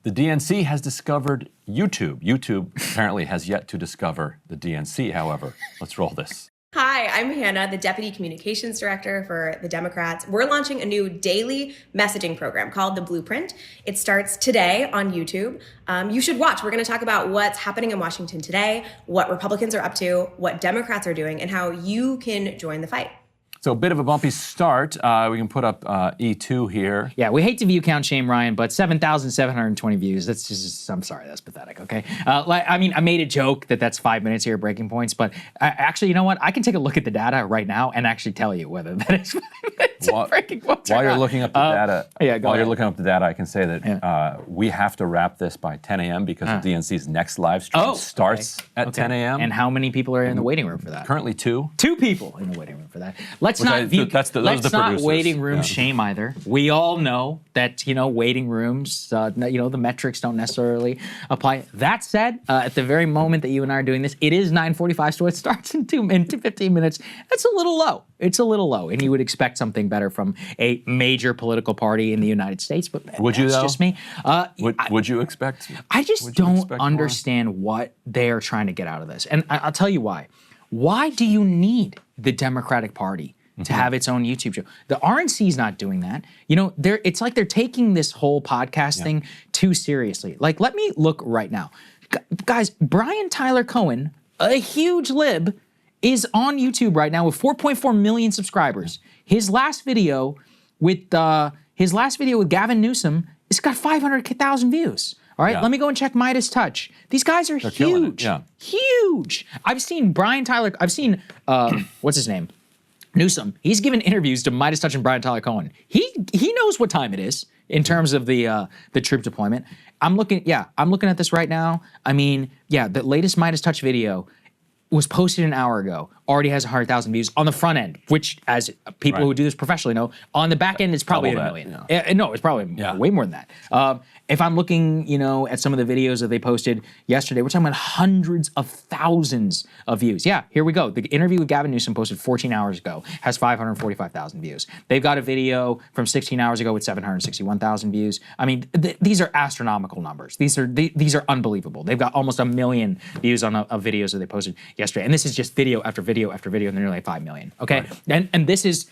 The DNC has discovered YouTube. YouTube apparently has yet to discover the DNC, however. Let's roll this. Hi, I'm Hannah, the Deputy Communications Director for the Democrats. We're launching a new daily messaging program called The Blueprint. It starts today on YouTube. You should watch. We're going to talk about what's happening in Washington today, what Republicans are up to, what Democrats are doing, and how you can join the fight. So a bit of a bumpy start. We can put up E2 here. Yeah, we hate to view count shame, Ryan, but 7,720 views. That's just, I'm sorry, that's pathetic, okay? I mean, I made a joke that that's 5 minutes here, breaking points, but actually, you know what? I can take a look at the data right now and actually tell you whether that is 5 minutes of breaking points While you're looking up the data, while you're looking up the data, I can say that we have to wrap this by 10 a.m. because of DNC's next live stream starts at 10 a.m. And how many people are in the waiting room for that? Currently 2. 2 people in the waiting room for that. Let's not waiting room shame either. We all know that, waiting rooms, the metrics don't necessarily apply. That said, at the very moment that you and I are doing this, it is 9:45, so it starts in 15 minutes. That's a little low. It's a little low, and you would expect something better from a major political party in the United States, but that's just me. Would you expect? I just don't understand what they are trying to get out of this, and I'll tell you why. Why do you need the Democratic Party to have its own YouTube show? The RNC is not doing that. It's like they're taking this whole podcast thing too seriously. Like, let me look right now. Guys, Brian Tyler Cohen, a huge lib, is on YouTube right now with 4.4 million subscribers. His last video with Gavin Newsom, it's got 500,000 views. All right, let me go and check Midas Touch. These guys are huge, huge. I've seen Brian Tyler, what's his name? Newsom. He's given interviews to Midas Touch and Brian Tyler Cohen. He knows what time it is in terms of the troop deployment. I'm looking at this right now. I mean, the latest Midas Touch video was posted an hour ago, already has 100,000 views on the front end, which, as people who do this professionally know, on the back end, it's probably 1 million. No, it's probably way more than that. If I'm looking, at some of the videos that they posted yesterday, we're talking about hundreds of thousands of views. Yeah, here we go. The interview with Gavin Newsom posted 14 hours ago, has 545,000 views. They've got a video from 16 hours ago with 761,000 views. I mean, these are astronomical numbers. These are unbelievable. They've got almost 1 million views on videos that they posted yesterday, and this is just video after video after video, and they're nearly 5 million. Okay, and this is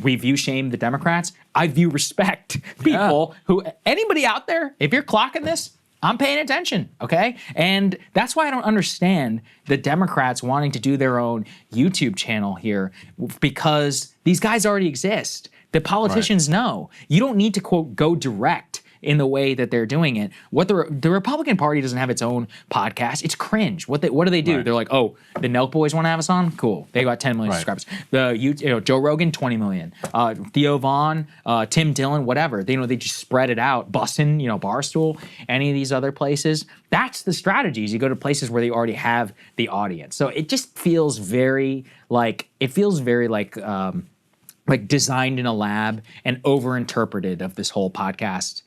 we view shame the Democrats. I view respect people who anybody out there. If you're clocking this, I'm paying attention. Okay, and that's why I don't understand the Democrats wanting to do their own YouTube channel here, because these guys already exist. The politicians know you don't need to quote go direct in the way that they're doing it. What the Republican Party doesn't have its own podcast. It's cringe. What do they do? They're like, oh, the Nelk Boys want to have us on? Cool. They got 10 million subscribers. Joe Rogan, 20 million. Theo Vaughn, Tim Dillon, whatever. They just spread it out. Bussin', Barstool, any of these other places. That's the strategies. You go to places where they already have the audience. So it just feels very like designed in a lab and over-interpreted of this whole podcast,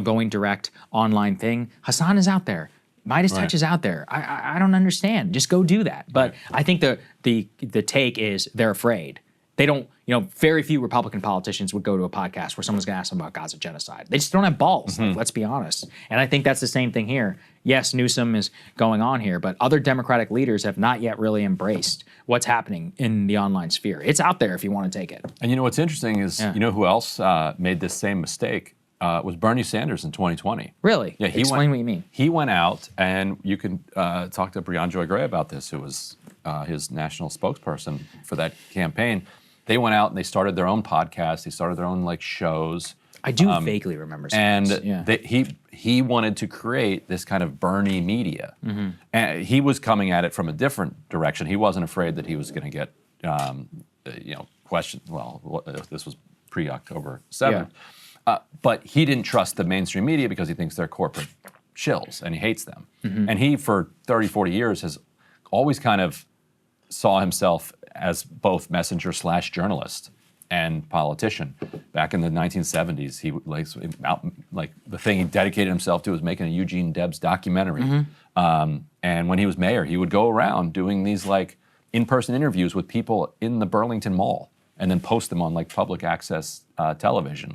going direct online thing. Hassan is out there. Midas Touch is out there. I don't understand. Just go do that. But I think the take is they're afraid. They don't, very few Republican politicians would go to a podcast where someone's going to ask them about Gaza genocide. They just don't have balls, let's be honest. And I think that's the same thing here. Yes, Newsom is going on here, but other Democratic leaders have not yet really embraced what's happening in the online sphere. It's out there if you want to take it. And what's interesting is, who else made this same mistake? Was Bernie Sanders in 2020. Really? Yeah. Explain what you mean. He went out, and you can talk to Briahna Joy Gray about this, who was his national spokesperson for that campaign. They went out and they started their own podcast. They started their own shows. I do vaguely remember some of this. And he wanted to create this kind of Bernie media. And he was coming at it from a different direction. He wasn't afraid that he was going to get, questioned. Well, this was pre-October 7th. But he didn't trust the mainstream media because he thinks they're corporate shills and he hates them. And he, for 30, 40 years, has always kind of saw himself as both messenger/journalist and politician. Back in the 1970s, he the thing he dedicated himself to was making a Eugene Debs documentary. And when he was mayor, he would go around doing these in-person interviews with people in the Burlington Mall and then post them on public access television.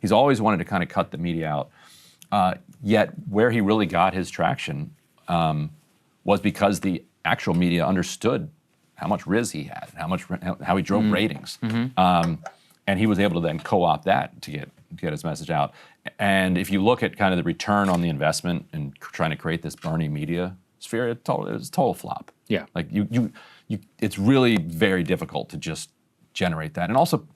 He's always wanted to kind of cut the media out. Yet where he really got his traction was because the actual media understood how much riz he had, how he drove ratings, and he was able to then co-opt that to get his message out. And if you look at kind of the return on the investment in trying to create this Bernie media sphere, it was a total flop. Yeah. Like it's really very difficult to just generate that. And also,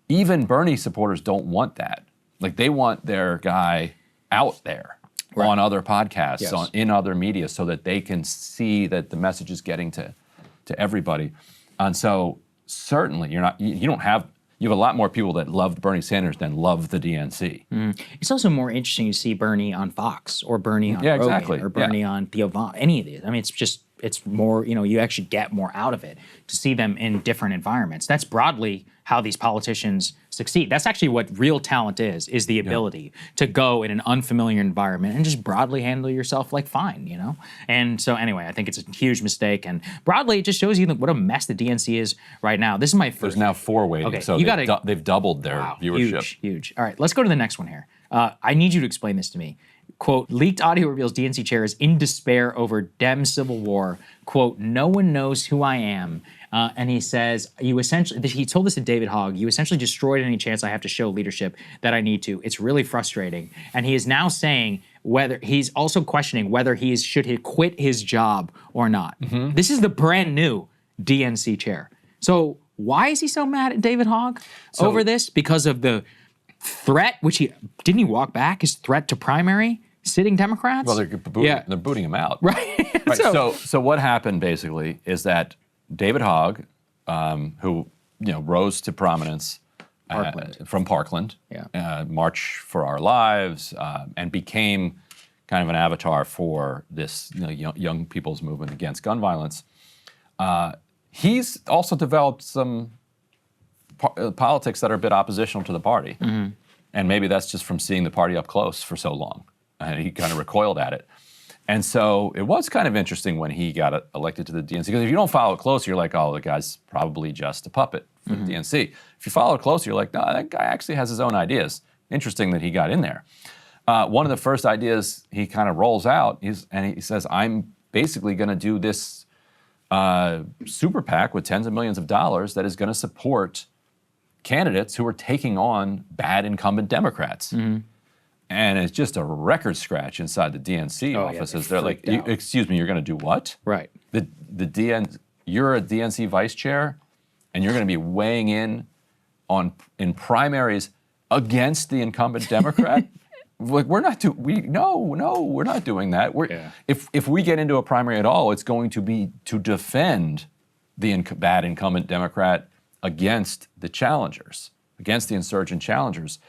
even Bernie supporters don't want that. Like they want their guy out there on other podcasts, in other media, so that they can see that the message is getting to everybody. And so certainly you have a lot more people that loved Bernie Sanders than love the DNC. It's also more interesting to see Bernie on Fox or Bernie on Rogan exactly. or Bernie on Theo Von, any of these. I mean, it's more, you actually get more out of it to see them in different environments. That's broadly how these politicians succeed. That's actually what real talent is the ability to go in an unfamiliar environment and just broadly handle yourself like fine, And so anyway, I think it's a huge mistake. And broadly, it just shows you what a mess the DNC is right now. This is my first. There's now 4 waiting, Okay, so they've doubled their viewership. Huge. All right, let's go to the next one here. I need you to explain this to me. Quote, leaked audio reveals DNC chair is in despair over Dem civil war. Quote, no one knows who I am. And he says, he told this to David Hogg, you essentially destroyed any chance I have to show leadership that I need to. It's really frustrating. And he is now saying he's also questioning whether should he quit his job or not. This is the brand new DNC chair. So why is he so mad at David Hogg over this? Because of the threat, which didn't he walk back his threat to primary sitting Democrats? Well, they're booting him out. Right. Right. So what happened basically is that David Hogg, who rose to prominence from Parkland, March for Our Lives, and became kind of an avatar for this young people's movement against gun violence. He's also developed some politics that are a bit oppositional to the party. And maybe that's just from seeing the party up close for so long. And he kind of recoiled at it. And so it was kind of interesting when he got elected to the DNC, because if you don't follow it close, you're like, oh, the guy's probably just a puppet for the DNC. If you follow it close, you're like, no, that guy actually has his own ideas. Interesting that he got in there. One of the first ideas he kind of rolls out, he says, I'm basically going to do this super PAC with tens of millions of dollars that is going to support candidates who are taking on bad incumbent Democrats. And it's just a record scratch inside the DNC offices. They're like, excuse me, you're going to do what? Right. You're a DNC vice chair, and you're going to be weighing in primaries against the incumbent Democrat? Like, we're not doing that. If we get into a primary at all, it's going to be to defend the bad incumbent Democrat against the challengers, against the insurgent challengers.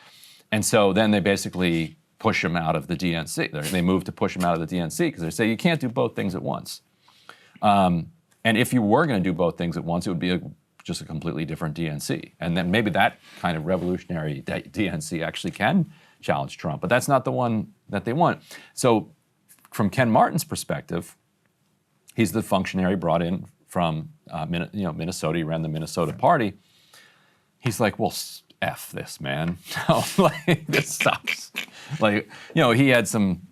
And so then they basically push him out of the DNC. They move to push him out of the DNC because they say you can't do both things at once. And if you were going to do both things at once, it would be just a completely different DNC. And then maybe that kind of revolutionary DNC actually can challenge Trump. But that's not the one that they want. So from Ken Martin's perspective, he's the functionary brought in from Minnesota. He ran the Minnesota party. He's like, well, F this, man. Like, this sucks. Like, he had some,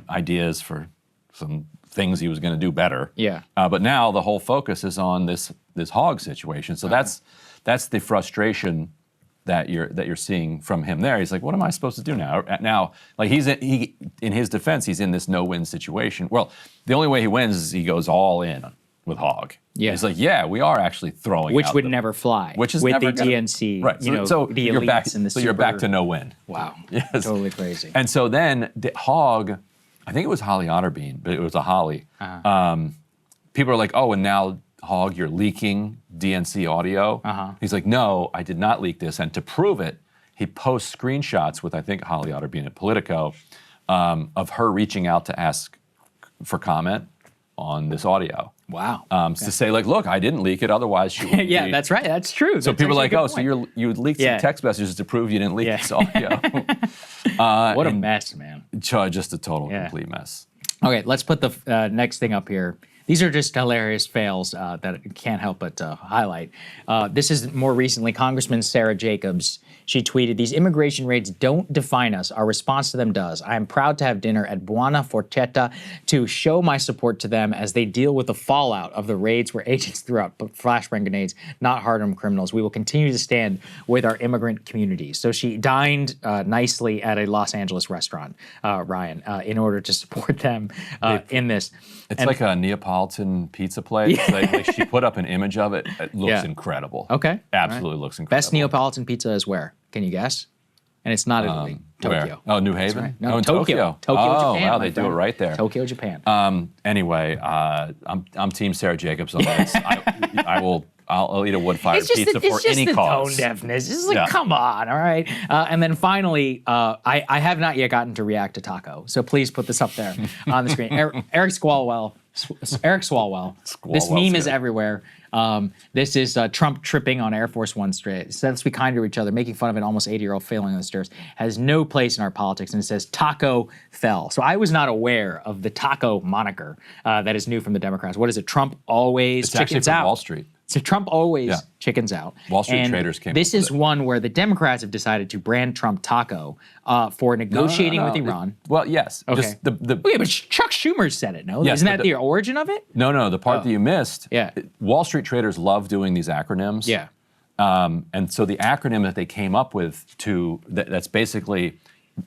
ideas for some things he was going to do better. Yeah. But now the whole focus is on this Hogg situation. So that's the frustration that you're seeing from him there. He's like, what am I supposed to do now? Now, like, he in his defense, he's in this no-win situation. Well, the only way he wins is he goes all in with Hogg. Yeah. He's like, yeah, we are actually throwing which out would never fly. Which is with never the DNC, right. So the you're elites back, and the so you're back to no win. Wow. Yes. Totally crazy. And so then Hogg, I think it was Holly Otterbein, but it was a Holly. People are like, oh, and now Hogg, you're leaking DNC audio. He's like, no, I did not leak this. And to prove it, he posts screenshots with, I think, Holly Otterbein at Politico, of her reaching out to ask for comment on this audio. Wow. To say, like, look, I didn't leak it, otherwise she would yeah, that's right. That's true. So that's people are like, oh, point. so you leaked some text messages to prove you didn't leak this audio. What a mess, man. Just a total, complete mess. Okay, let's put the next thing up here. These are just hilarious fails that I can't help but highlight. This is more recently Congressman Sarah Jacobs. She tweeted, "These immigration raids don't define us. Our response to them does. I am proud to have dinner at Buona Forchetta to show my support to them as they deal with the fallout of the raids where agents threw out flashbang grenades, not hardened criminals. We will continue to stand with our immigrant communities." So she dined nicely at a Los Angeles restaurant, Ryan, in order to support them in this. It's like a Neapolitan pizza place. Like she put up an image of it. It looks incredible. Okay. Absolutely looks incredible. Best Neapolitan pizza is where? Can you guess? And it's not Italy. Tokyo. Where? Oh, New Haven? Right. No, in Tokyo. Tokyo, oh, Japan. Wow, they do it right there. Tokyo, Japan. Anyway, I'm Team Sarah Jacobs on this. I'll eat a wood-fired pizza for any cause. It's just the tone deafness. It's like, come on, all right? And then finally, I have not yet gotten to react to Taco, so please put this up there on the screen. Eric Swalwell. This meme is everywhere. This is Trump tripping on Air Force One straight. So let's be kind to each other. Making fun of an almost 80-year-old failing on the stairs has no place in our politics. And it says Taco fell. So I was not aware of the Taco moniker that is new from the Democrats. What is it? Trump always chickens out. Wall Street. So Trump always chickens out. Wall Street traders came up with This is one where the Democrats have decided to brand Trump Taco for negotiating with Iran. Well, yes. Okay. Just yeah, but Chuck Schumer said it, no? Yes, Isn't that the origin of it? No, the part that you missed. Yeah. Wall Street traders love doing these acronyms. Yeah. And so the acronym that they came up with that's basically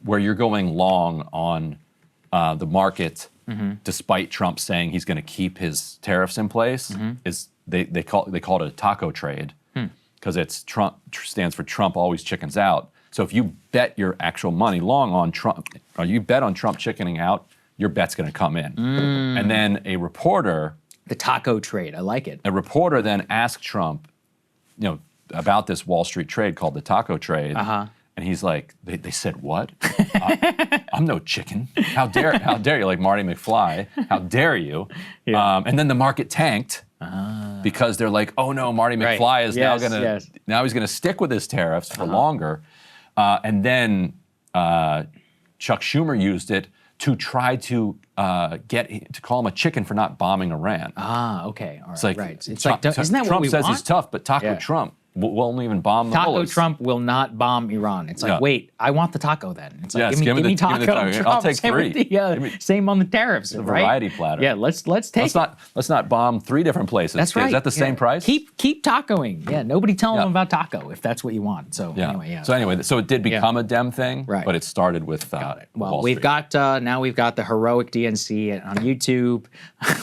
where you're going long on the market, despite Trump saying he's going to keep his tariffs in place, is they call it a taco trade because it's Trump stands for Trump always chickens out. So if you bet your actual money long on Trump, or you bet on Trump chickening out, your bet's going to come in. And then a reporter, The taco trade, I like it. a reporter then asked Trump, about this Wall Street trade called the taco trade. And he's like, they said what? I'm no chicken. How dare you? Like Marty McFly. How dare you? And then the market tanked because they're like, oh no, Marty McFly is now he's gonna stick with his tariffs for longer. And then Chuck Schumer used it to try to call him a chicken for not bombing Iran. Okay, all right. It's like, right. It's like, isn't that Trump what we says want? he's tough, but Taco Trump won't even bomb the Taco bullets. Trump will not bomb Iran. It's like, wait, I want the taco then. It's like, Yes, give me taco. taco. I'll take Same with three. Same on the tariffs, The right? variety platter. Yeah, let's take it. Let's not bomb 3 different places. That's right. Is that the same price? Keep tacoing. Yeah, nobody tell them about taco if that's what you want. So anyway, so it did become a Dem thing, Right. but it started with Well, Wall we've Street. got now we've got the heroic DNC on YouTube.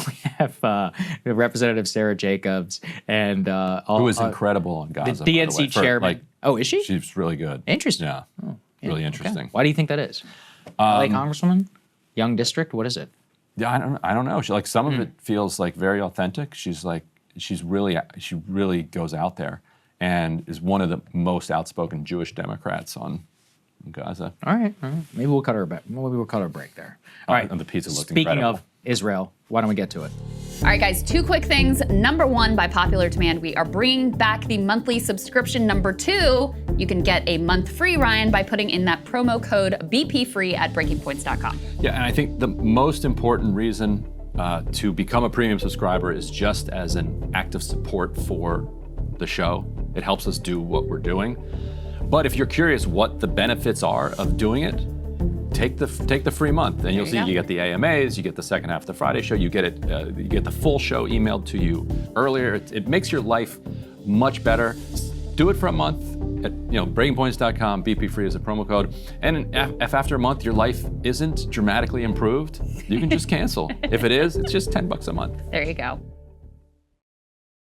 We have Representative Sarah Jacobs and who is incredible on Gaza. the by DNC way. chairman. Oh, is she? She's really good. Interesting. Yeah. Yeah, Really okay. interesting. Why do you think that is? LA Congresswoman, young district. What is it? Yeah, I don't know. Some of it feels like very authentic. She really goes out there and is one of the most outspoken Jewish Democrats on Gaza. All right. Maybe we'll cut her back. Maybe we'll cut her break there. All right. And the pizza looked Speaking incredible. of Israel, why don't we get to it? All right, guys, 2 quick things. Number 1, by popular demand, we are bringing back the monthly subscription. Number 2, you can get a month free, Ryan, by putting in that promo code BPFree at breakingpoints.com. Yeah, and I think the most important reason to become a premium subscriber is just as an act of support for the show. It helps us do what we're doing. But if you're curious what the benefits are of doing it, take the free month, and you'll see you get the AMAs, you get the second half of the Friday show, you get it, you get the full show emailed to you earlier. It makes your life much better. Do it for a month at breakingpoints.com. BP free is a promo code. And if after a month your life isn't dramatically improved, you can just cancel. If it is, it's just $10 a month. There you go.